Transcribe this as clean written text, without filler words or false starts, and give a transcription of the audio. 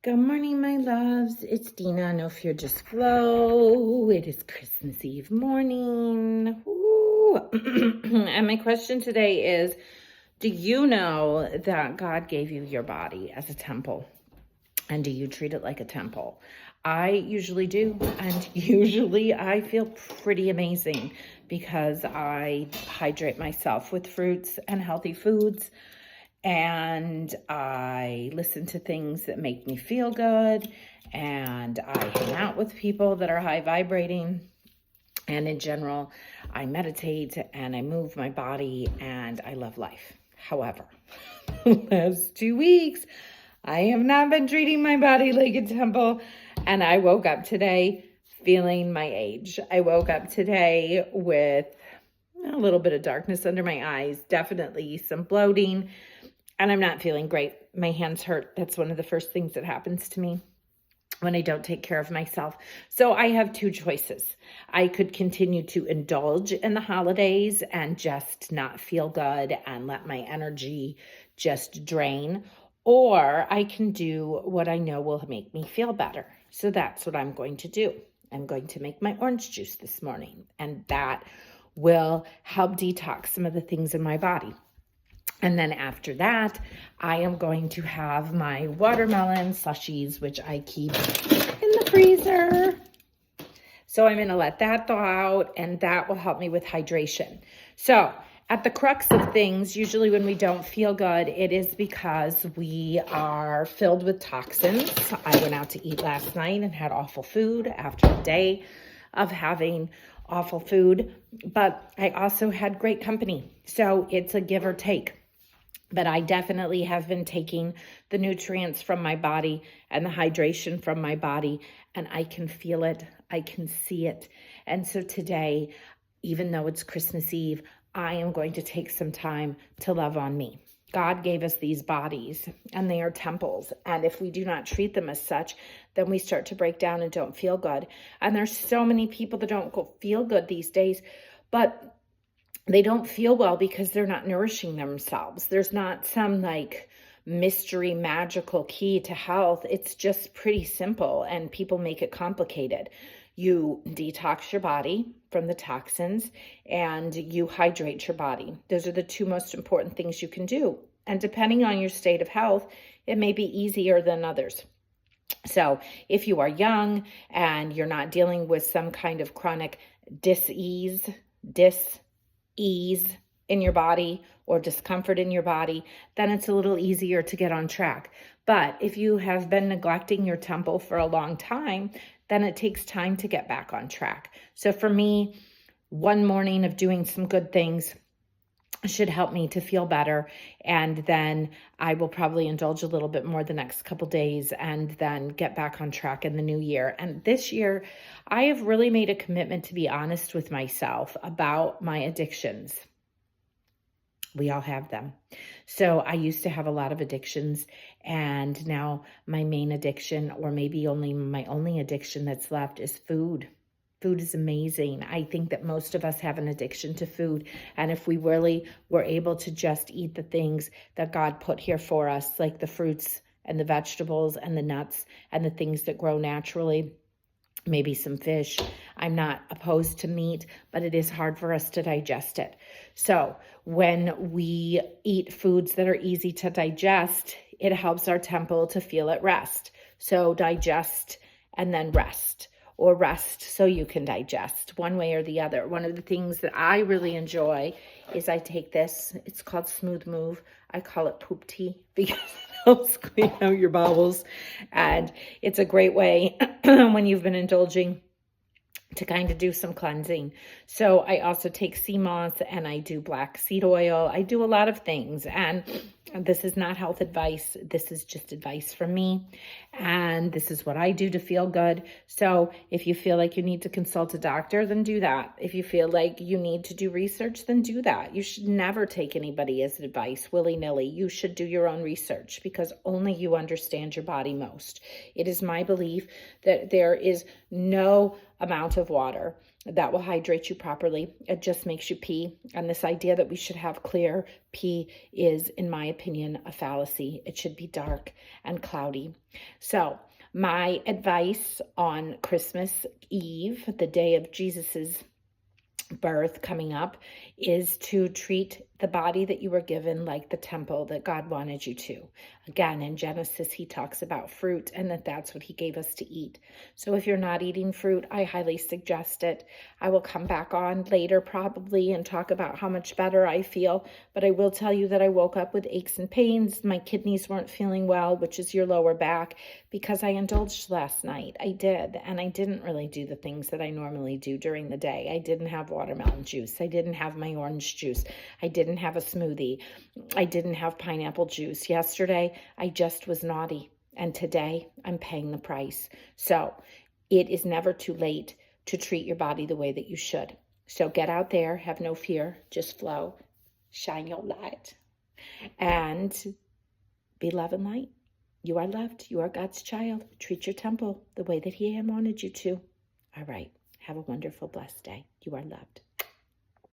Good morning, my loves. It's Dina. No Fear, Just Flow. It is Christmas Eve morning. Woo. And my question today is, do you know that God gave you your body as a temple? And do you treat it like a temple? I usually do. And usually I feel pretty amazing because I hydrate myself with fruits and healthy foods. And I listen to things that make me feel good, and I hang out with people that are high vibrating. And in general, I meditate and I move my body and I love life. However, the last 2 weeks, I have not been treating my body like a temple. And I woke up today feeling my age. I woke up today with a little bit of darkness under my eyes, definitely some bloating. And I'm not feeling great. My hands hurt. That's one of the first things that happens to me when I don't take care of myself. So I have two choices. I could continue to indulge in the holidays and just not feel good and let my energy just drain. Or I can do what I know will make me feel better. So that's what I'm going to do. I'm going to make my orange juice this morning. And that will help detox some of the things in my body. And then after that, I am going to have my watermelon slushies, which I keep in the freezer. So I'm going to let that thaw out, and that will help me with hydration. So at the crux of things, usually when we don't feel good, it is because we are filled with toxins. I went out to eat last night and had awful food after a day of having awful food, but I also had great company. So it's a give or take. But I definitely have been taking the nutrients from my body and the hydration from my body, and I can feel it. I can see it. And so today, even though it's Christmas Eve, I am going to take some time to love on me. God gave us these bodies, and they are temples. And if we do not treat them as such, then we start to break down and don't feel good. And there's so many people that don't feel good these days, but they don't feel well because they're not nourishing themselves. There's not some like mystery magical key to health. It's just pretty simple, and people make it complicated. You detox your body from the toxins and you hydrate your body. Those are the two most important things you can do. And depending on your state of health, it may be easier than others. So if you are young and you're not dealing with some kind of chronic dis-ease in your body or discomfort in your body, then it's a little easier to get on track. But if you have been neglecting your temple for a long time, then it takes time to get back on track. So for me, one morning of doing some good things should help me to feel better. And then I will probably indulge a little bit more the next couple days and then get back on track in the new year. And this year, I have really made a commitment to be honest with myself about my addictions. We all have them. So I used to have a lot of addictions, and now my main addiction, or maybe only my only addiction that's left, is food. Food is amazing. I think that most of us have an addiction to food. And if we really were able to just eat the things that God put here for us, like the fruits and the vegetables and the nuts and the things that grow naturally, maybe some fish. I'm not opposed to meat, but it is hard for us to digest it. So when we eat foods that are easy to digest, it helps our temple to feel at rest. So digest and then rest. Or rest so you can digest, one way or the other. One of the things that I really enjoy is I take this, it's called Smooth Move. I call it poop tea because it helps clean out your bowels. And it's a great way when you've been indulging to kind of do some cleansing. So I also take sea moss and I do black seed oil. I do a lot of things, and this is not health advice. This is just advice from me. And this is what I do to feel good. So if you feel like you need to consult a doctor, then do that. If you feel like you need to do research, then do that. You should never take anybody as advice willy-nilly. You should do your own research because only you understand your body most. It is my belief that there is no amount of water that will hydrate you properly. It just makes you pee. And this idea that we should have clear pee is, in my opinion, a fallacy. It should be dark and cloudy. So my advice on Christmas Eve, the day of Jesus's birth coming up, is to treat the body that you were given like the temple that God wanted you to. Again, in Genesis, he talks about fruit and that's what he gave us to eat. So if you're not eating fruit, I highly suggest it. I will come back on later probably and talk about how much better I feel, but I will tell you that I woke up with aches and pains. My kidneys weren't feeling well, which is your lower back, because I indulged last night. I did, and I didn't really do the things that I normally do during the day. I didn't have watermelon juice. I didn't have my orange juice. I didn't have a smoothie. I didn't have pineapple juice. Yesterday, I just was naughty. And today, I'm paying the price. So it is never too late to treat your body the way that you should. So get out there, have no fear, just flow, shine your light, and be love and light. You are loved. You are God's child. Treat your temple the way that he wanted you to. All right. Have a wonderful, blessed day. You are loved.